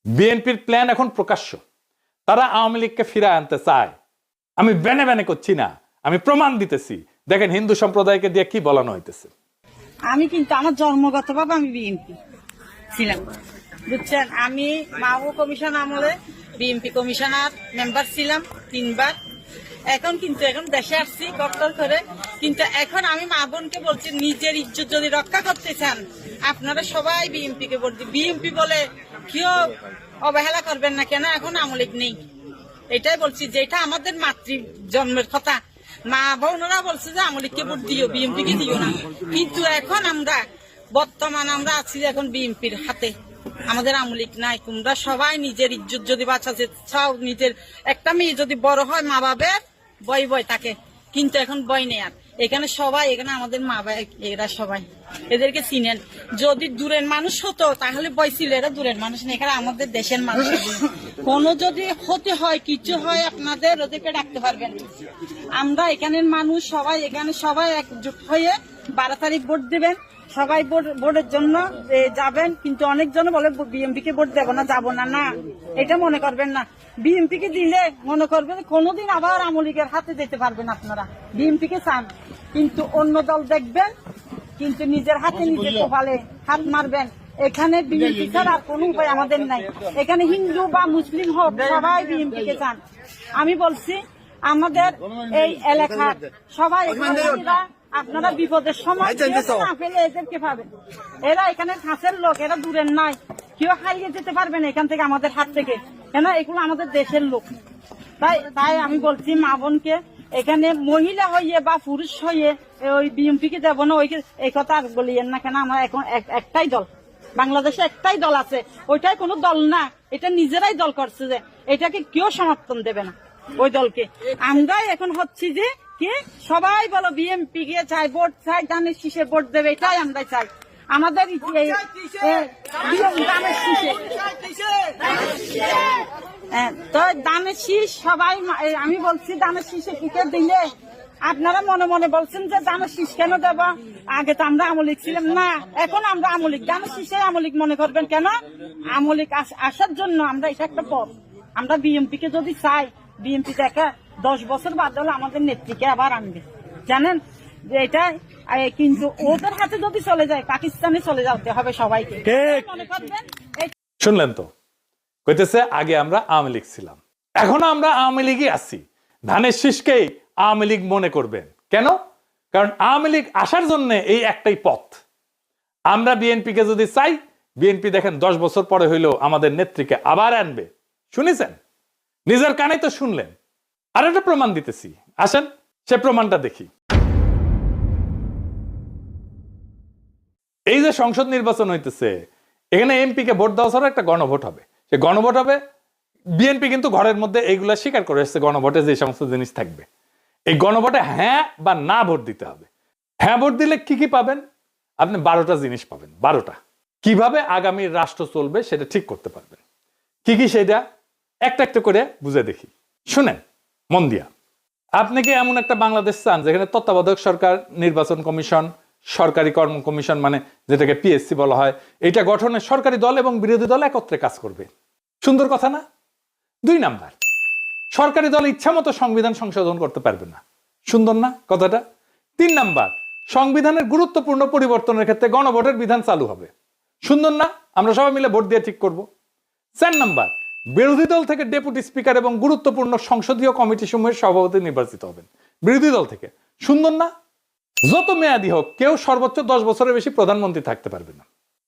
বিএনপির প্ল্যান এখন প্রকাশ্য। তারা আওয়ামী লীগকে ফিরায় আনতে চায়। আমি বেনে বেনে করছি না, আমি প্রমাণ দিতেছি। দেখেন হিন্দু সম্প্রদায়কে দিয়ে কি বলানো হইতেছে। আমি কিন্তু আমার জন্মগতভাবে আমি বিএনপি ছিলাম, বুঝছেন। আমি মাহবুব কমিশন আমলে বিএনপি কমিশনার মেম্বার ছিলাম 3 বার। এখন দেশে আসছি কষ্ট করে, কিন্তু এখন আমি মা বোনকে বলছি, নিজের ইজ্জত যদি রক্ষা করতে চান আপনারা সবাই বিএনপি কে ভোট দিন। বিএনপি বলে কেউ অবহেলা করবেন না, কেন এখন আওয়ামী লীগ নেই। এটাই বলছি, যেটা আমাদের মাতৃ জন্মের কথা। মা বোনরা বলছে যে আওয়ামী লীগকে ভোট দিও, বিএনপি কে দিও না। কিন্তু এখন আমরা আছি এখন বিএনপির হাতে, আমাদের আওয়ামী লীগ নাই। তোমরা সবাই নিজের ইজ্জত যদি বাঁচাতে চাও, নিজের একটা মেয়ে যদি বড় হয় মা বাবার বয় থাকে, কিন্তু এখন বয় নেই আর। এখানে সবাই, এখানে আমাদের মা বাবা এরা সবাই, এদেরকে চিনেন। যদি দূরের মানুষ হতো তাহলে বয় ছিল, এরা দূরের মানুষ নেই, এখানে আমাদের দেশের মানুষ। কোনো যদি হতে হয় কিছু হয় আপনাদের ওদেরকে ডাকতে পারবেন। আমরা এখানের মানুষ সবাই, এখানে সবাই একজোট হয়ে 12 তারিখ ভোট দেবেন। সবাই ভোটের জন্য যাবেন, কিন্তু অনেকজন বলে বিএনপি কে ভোট দেবো না, যাবো না। না, এটা মনে করবেন না। বিএনপি কে দিলে মনে করবেন কোনোদিন আবার আওয়ামী লীগের হাতে যেতে পারবেন আপনারা। বিএনপি কে চান, কিন্তু অন্য দল দেখবেন, কিন্তু নিজের হাতে নিজে কপালে হাত মারবেন। এখানে বিএনপি ছাড়া আর কোনো উপায় আমাদের নাই। এখানে হিন্দু বা মুসলিম হোক, সবাই বিএনপি কে চান। আমি বলছি আমাদের এই এলাকার সবাই, আপনারা বিপদের সময় না ফেলে এদেরকে পাবেন। এরা এখানে কাছের লোক, এরা দূরের নাই। কেউ হারিয়ে যেতে পারবেন এখান থেকে, আমাদের হাত থেকে, কেন এগুলো আমাদের দেশের লোক। তাই আমি বলছি মা বোনকে, এখানে মহিলা হইয়ে বা পুরুষ হইয়ে ওই বিএনপি কে দেবো না, এই কথা আর বলিয়েন না। কেন আমরা এখন একটাই দল, বাংলাদেশে একটাই দল আছে, ওইটাই কোনো দল না। এটা নিজেরাই দল করছে, যে এটাকে কেউ সমর্থন দেবে না ওই দলকে। আমরাই এখন হচ্ছি যে কি, সবাই বলো বিএনপি কে চাই, ভোট চাই, ধানের শীষে ভোট দেবে, এটাই আমরা চাই। আমাদের ধানের শীষে তো ধানের শীষ সবাই, আমি বলছি ধানের শীষে টিকে দিলে আপনারা মনে মনে বলছেন যে ধানের শীষ কেন দেব, আগে তো আমরা আওয়ামী লীগ ছিলাম না, এখন আমরা আওয়ামী লীগ। ধানের শীষে আওয়ামী লীগ মনে করবেন কেন? আওয়ামী লীগ আসার জন্য আমরা, এটা একটা পথ। আমরা বিএনপি কে যদি চাই, বিএনপি থেকে 10 বছর বাদ হলে আমাদের নেত্রীকে আবার আনবে, জানেন যে এটা। কিন্তু ওদের হাতে যদি চলে যায়, পাকিস্তানে চলে যেতে হবে সবাইকে, মনে করবেন। শুনলেন তো, কইতেছে আগে আমরা আওয়ামী লীগ ছিলাম, এখন আমরা আওয়ামী লীগই আছি। ধানের শীষকেই আওয়ামী লীগ মনে করবেন কেন? কারণ আওয়ামী লীগ আসার জন্য এই একটাই পথ। আমরা বিএনপি কে যদি চাই, বিএনপি দেখেন 10 বছর পরে হইলেও আমাদের নেত্রীকে আবার আনবে। শুনেছেন, নিজের কানে তো শুনলেন। আর একটা প্রমাণ দিতেছি, আসেন সে প্রমাণটা দেখি। এই যে সংসদ নির্বাচন হইতেছে, এখানে এমপি কে ভোট দেওয়া ছাড়া একটা গণভোট হবে। সে গণভোট হবে, বিএনপি কিন্তু ঘরের মধ্যে এইগুলা স্বীকার করে এসছে, গণভোটে যে সমস্ত জিনিস থাকবে। এই গণভোটে হ্যাঁ বা না ভোট দিতে হবে। হ্যাঁ ভোট দিলে কি কি পাবেন? আপনি 12টা জিনিস পাবেন। 12টা কিভাবে আগামী রাষ্ট্র চলবে সেটা ঠিক করতে পারবেন। কি কি সেটা একটা একটা করে বুঝে দেখি, শুনেন মন দিয়া। আপনি কি এমন একটা বাংলাদেশ চান যেখানে তত্ত্বাবধায়ক সরকার, নির্বাচন কমিশন, সরকারি কর্ম কমিশন মানে যেটাকে পিএসসি বলা হয়, এটা গঠনে সরকারি দল এবং বিরোধী দল একত্রে কাজ করবে? সুন্দর কথা না? 2 নাম্বার, সরকারি দল ইচ্ছা মতো সংবিধান সংশোধন করতে পারবে না। সুন্দর না কথাটা? 3 নাম্বার, সংবিধানের গুরুত্বপূর্ণ পরিবর্তনের ক্ষেত্রে গণভোটের বিধান চালু হবে। সুন্দর না? আমরা সবাই মিলে ভোট দিয়ে ঠিক করব। 4 নাম্বার, বিরোধী দল থেকে ডেপুটি স্পিকার এবং গুরুত্বপূর্ণ সংসদীয় কমিটি সমূহের সভাপতি নির্বাচিত হবেন বিরোধী দল থেকে। সুন্দর না? যত মেয়াদী হোক, কেউ সর্বোচ্চ 10 বছরের বেশি প্রধানমন্ত্রী থাকতে পারবে না।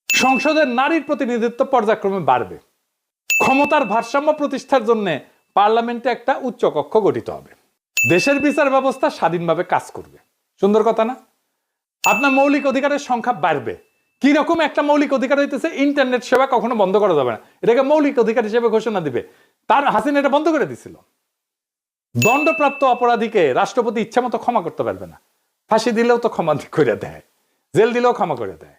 সংসদের নারীর প্রতিনিধিত্ব পর্যায়ক্রমে বাড়বে। ক্ষমতার ভারসাম্য প্রতিষ্ঠার জন্য পার্লামেন্টে একটা উচ্চ কক্ষ গঠিত হবে। দেশের বিচার ব্যবস্থা স্বাধীনভাবে কাজ করবে। সুন্দর কথা না? আপনার মৌলিক অধিকারের সংখ্যা বাড়বে। কি রকম একটা মৌলিক অধিকার হইতেছে, ইন্টারনেট সেবা কখনো বন্ধ করা যাবে না, এটাকে মৌলিক অধিকার হিসেবে ঘোষণা দিবে। তার হাসিনা এটা বন্ধ করে দিছিল। দণ্ডপ্রাপ্ত অপরাধীকে রাষ্ট্রপতি ইচ্ছা মতো ক্ষমা করতে পারবে না। ফাঁসি দিলেও তো ক্ষমা করে দেয়, জেল দিলেও ক্ষমা করে দেয়।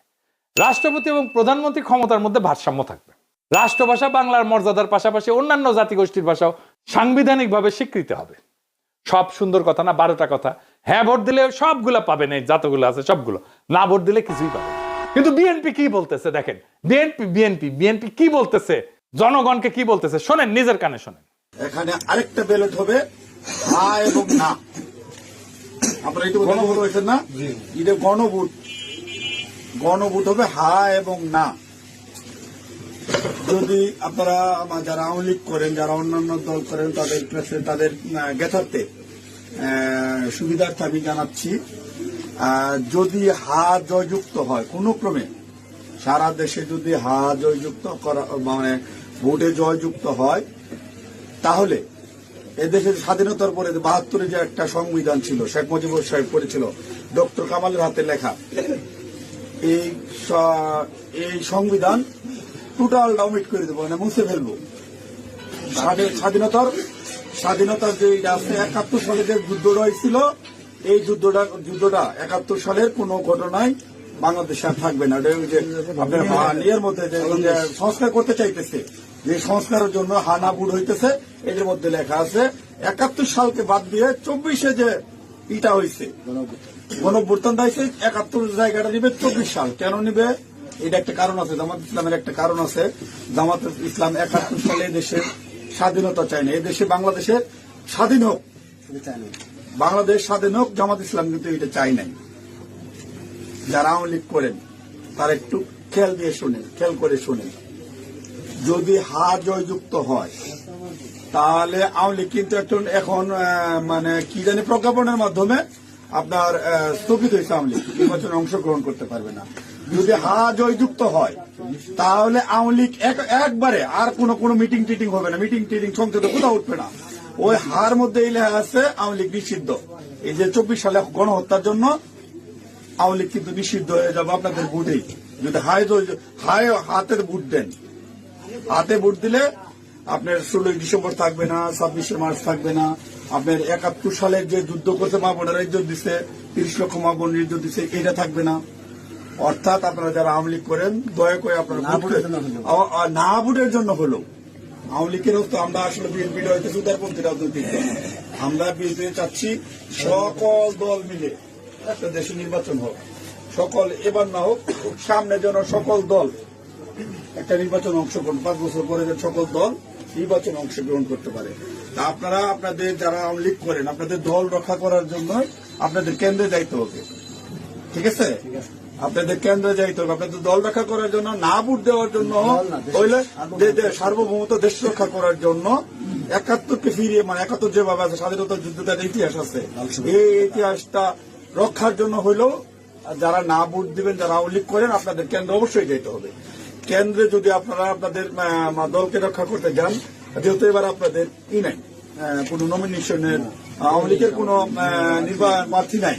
রাষ্ট্রপতি এবং প্রধানমন্ত্রী ক্ষমতার মধ্যে ভারসাম্য থাকবে। রাষ্ট্রভাষা বাংলার মর্যাদার পাশাপাশি অন্যান্য জাতিগোষ্ঠীর ভাষাও সাংবিধানিকভাবে স্বীকৃত হবে। সব সুন্দর কথা না? 12টা কথা। হ্যাঁ ভোট দিলে সবগুলো পাবেন, এই যতগুলো আছে সবগুলো। না ভোট দিলে কিছুই পাবেন। কিন্তু বিএনপি কি বলতেছে দেখেন, বিএনপি কি বলতেছে? জনগণকে কি বলতেছে শোনেন, নিজের কানে শোনেন। এখানে আরেকটা ব্যালট হবে হা এবং না। আপনারা এটা গণভোট হয়েছেন না, এটা গণভোট। গণভোট হবে হা এবং না। যদি আপনারা যারা আওয়ামী লীগ করেন, যারা অন্যান্য দল করেন, তাদের কাছে তাদের জ্ঞাতার্থে সুবিধার্থে আমি জানাচ্ছি, যদি হা জয়যুক্ত হয় কোনো ক্রমে, সারা দেশে যদি হা জয়যুক্ত করা মানে ভোটে জয়যুক্ত হয়, তাহলে এদেশের স্বাধীনতার পরে ৭২ যে একটা সংবিধান ছিল, শেখ মুজিবুর সাহেব করেছিল, ডক্টর কামালের হাতে লেখা, এই সংবিধান টোটাল অমিট করে দেবো, মানে মুছে ফেলবো। স্বাধীনতার যে আছে ৭১ সালে যে যুদ্ধটা হয়েছিল, এই যুদ্ধটা ৭১ সালের কোন ঘটনায় বাংলাদেশে আর থাকবে না। যে আপনার ইয়ের মধ্যে যে সংস্কার করতে চাইতেছে, যে সংস্কারের জন্য হানা বুট হইতেছে, এদের মধ্যে লেখা আছে ৭১ সালকে বাদ দিয়ে ২৪-এ যে ইটা হয়েছে, গণঅভ্যুত্থান হয়েছে, ৭১ জায়গাটা নিবে ২৪ সাল। কেন নিবে? এটা একটা কারণ আছে, জামাত ইসলামের একটা কারণ আছে। জামাত ইসলাম ৭১ সালে দেশের স্বাধীনতা চায় না, এই দেশে বাংলাদেশের স্বাধীন হোক, বাংলাদেশ স্বাধীন হোক, জামাত ইসলাম কিন্তু এটা চাই নাই। যারা আওয়ামী লীগ করেন তারা একটু খেয়াল দিয়ে শোনেন, খেয়াল করে শোনেন। যদি হা জয়যুক্ত হয়, তাহলে আওয়ামী লীগ কিন্তু এখন মানে কি জানি প্রজ্ঞাপনের মাধ্যমে আপনার স্থগিত হয়েছে, আওয়ামী লীগ নির্বাচনে অংশগ্রহণ করতে পারবে না। যদি হা জয়যুক্ত হয়, তাহলে আওয়ামী লীগ একবারে আর কোনো মিটিং টিটিং হবে না, মিটিং টিটিং সংসদে কোথাও উঠবে না। ওই হার মধ্যে এই লেখা আছে আওয়ামী লীগ নিষিদ্ধ। এই যে ২৪ সালে গণহত্যার জন্য আওয়ামী লীগ কিন্তু নিষিদ্ধ হয়ে যাবে আপনাদের ভোটেই। যদি হাতে ভোট দেন, হাতে ভোট দিলে আপনার ১৬ ডিসেম্বর থাকবে না, ২৬শে মার্চ থাকবে না, আপনার ৭১ সালের যে যুদ্ধ করতে মা বোনেরা ইজ্জত দিচ্ছে, ৩০ লক্ষ মা বোনের ইজ্জত দিচ্ছে, এটা থাকবে না। অর্থাৎ আপনারা যারা আওয়ামী লীগ করেন, দয়া করে আপনারা না ভোটের জন্য হলো আওয়ামী লীগের তো আমরা আসলে বিএনপিটা হইতেছে উদারপন্থী রাজনৈতিক দল। আমরা বিএনপি চাচ্ছি সকল দল মিলে একটা দেশে নির্বাচন হোক, সকল এবার না হোক, সামনে যেন সকল দল একটা নির্বাচন অংশগ্রহণ, ৫ বছর পরে যেন সকল দল নির্বাচনে অংশগ্রহণ করতে পারে। তা আপনারা আপনাদের যারা আওয়ামী লীগ করেন, আপনাদের দল রক্ষা করার জন্য আপনাদের কেন্দ্রে যাইতে হবে, ঠিক আছে? আপনাদের কেন্দ্রে যাইতে হবে, আপনাদের দল রক্ষা করার জন্য, না ভোট দেওয়ার জন্য, হইলে সার্বভৌমত্ব দেশ রক্ষা করার জন্য ৭১কে ফিরিয়ে, মানে ৭১ যেভাবে আছে স্বাধীনতা যুদ্ধের ইতিহাস আছে, এই ইতিহাসটা রক্ষার জন্য হইলেও যারা না ভোট দিবেন, যারা আওয়ামী লীগ করেন, আপনাদের কেন্দ্রে অবশ্যই যেতে হবে। কেন্দ্রে যদি আপনারা আপনাদের দলকে রক্ষা করতে যান, যেহেতু এবার আপনাদের নাই কোন নমিনেশনের, আওয়ামী লীগের কোন প্রার্থী নাই,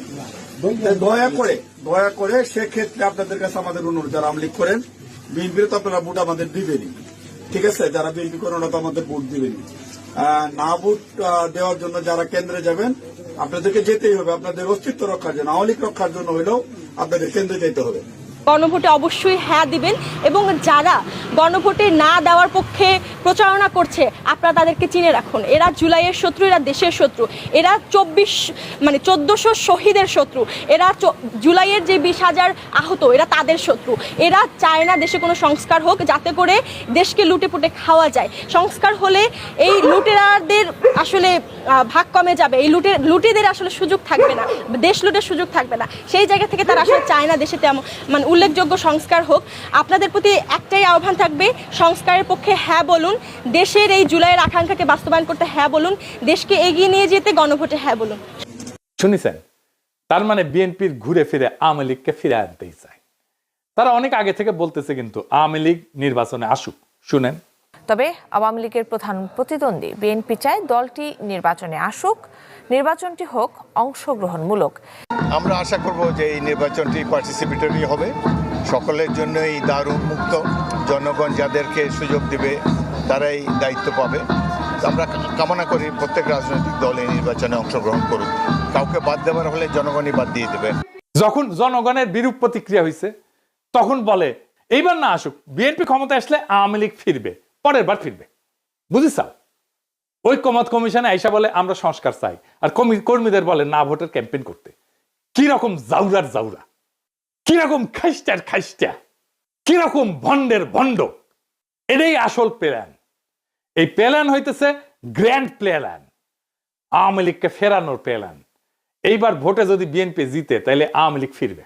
দয়া করে সেক্ষেত্রে আপনাদের কাছে আমাদের অনুরোধ, যারা আওয়ামী লীগ করেন, বিএনপির তো আপনারা ভোট আমাদের দিবেনই, ঠিক আছে? যারা বিএনপি করেন ওরা তো আমাদের ভোট দিবেনই। না ভোট দেওয়ার জন্য যারা কেন্দ্রে যাবেন, আপনাদেরকে যেতেই হবে, আপনাদের অস্তিত্ব রক্ষার জন্য, আওয়ামী লীগ রক্ষার জন্য হলেও আপনাদের কেন্দ্রে যেতে হবে। গণভোটে অবশ্যই হ্যাঁ দিবেন, এবং যারা গণভোটে না দেওয়ার পক্ষে প্রচারণা করছে আপনারা তাদেরকে চিনে রাখুন। এরা জুলাইয়ের শত্রু, এরা দেশের শত্রু, এরা ১৪০০ শহীদের শত্রু, এরা জুলাইয়ের যে ২০,০০০ আহত, এরা তাদের শত্রু। এরা চায় না দেশে কোনো সংস্কার হোক, যাতে করে দেশকে লুটে পুটে খাওয়া যায়। সংস্কার হলে এই লুটেরাদের আসলে ভাগ কমে যাবে, এই লুটেদের আসলে সুযোগ থাকবে না, দেশ লুটের সুযোগ থাকবে না। সেই জায়গা থেকে তারা আসলে চায় না দেশে তেমন মানে উল্লেখযোগ্য সংস্কার হোক। আপনাদের প্রতি একটাই আহ্বান থাকবে, সংস্কারের পক্ষে হ্যাঁ বলুন, দেশের এই জুলাইয়ের আকাঙ্ক্ষাকে বাস্তবায়ন করতে হ্যাঁ বলুন, দেশকে এগিয়ে নিয়ে যেতে গণভোটে হ্যাঁ বলুন। শুনেছেন? তার মানে বিএনপির ঘুরে ফিরে আওয়ামী লীগকে ফিরে আনতেই চায়। তারা অনেক আগে থেকে বলতেছে কিন্তু আওয়ামী লীগ নির্বাচনে আসুক। শুনেন। তবে আওয়ামী লীগের প্রধান প্রতিদ্বন্দ্বী বিএনপি চায় দলটি নির্বাচনে আসুক, নির্বাচনটি হোক অংশগ্রহণমূলক। আমরা আশা করব যে এই নির্বাচনটি পার্টিসিপেটরি হবে, সকলের জন্যই দ্বার উন্মুক্ত, জনগণ যাদেরকে সুযোগ দিবে তারাই দায়িত্ব পাবে। আমরা কামনা করি প্রত্যেক রাজনৈতিক দল এই নির্বাচনে অংশগ্রহণ করুক, কাউকে বাদ দেওয়ার হলে জনগণই বাদ দিয়ে দেবে। যখন জনগণের বিরূপ প্রতিক্রিয়া হয়েছে, তখন বলে এইবার না আসুক, বিএনপি ক্ষমতা আসলে আওয়ামী লীগ ফিরবে, পরের বার ফিরবে। বুঝিস? ঐক্যমত কমিশনে আইসা বলে আমরা সংস্কার চাই, আর কর্মীদের বলে না ভোটের ক্যাম্পেইন করতে। কিরকম জাউরার জাউরা, কিরকম খাইস্টার খাইস্টা, কিরকম ভণ্ডের ভণ্ড। এটাই আসল প্ল্যান। এই প্ল্যান হইতেছে গ্র্যান্ড প্ল্যান, আওয়ামী লীগকে ফেরানোর প্ল্যান। এইবার ভোটে যদি বিএনপি জিতে তাহলে আওয়ামী লীগ ফিরবে,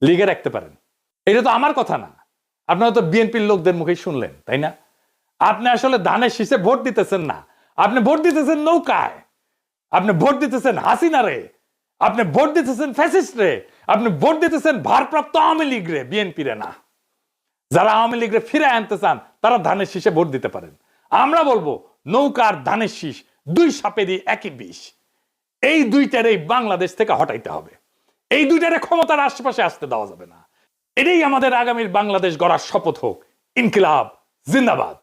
লিগে রাখতে পারেন। এটা তো আমার কথা না, আপনারা তো বিএনপির লোকদের মুখেই শুনলেন, তাই না? আপনি আসলে ধানের শীষে ভোট দিতেছেন না, আপনি ভোট দিতেছেন নৌকায়, আপনি ভোট দিতেছেন হাসিনা রে, আপনি ভোট দিতেছেন ফ্যাসিস্ট রে, আপনি ভোট দিতেছেন ভারপ্রাপ্ত আওয়ামী লীগ রে, বিএনপি রে না। যারা আওয়ামী লীগরে ফিরে আনতে চান তারা ধানের শীষে ভোট দিতে পারেন। আমরা বলবো নৌকার ধানের শীষ দুই সাপেরই একই বিষ। এই দুইটারই বাংলাদেশ থেকে হটাইতে হবে, এই দুইটারে ক্ষমতার আশেপাশে আসতে দেওয়া যাবে না। এটাই আমাদের আগামীর বাংলাদেশ গড়ার শপথ হোক। ইনকিলাব জিন্দাবাদ।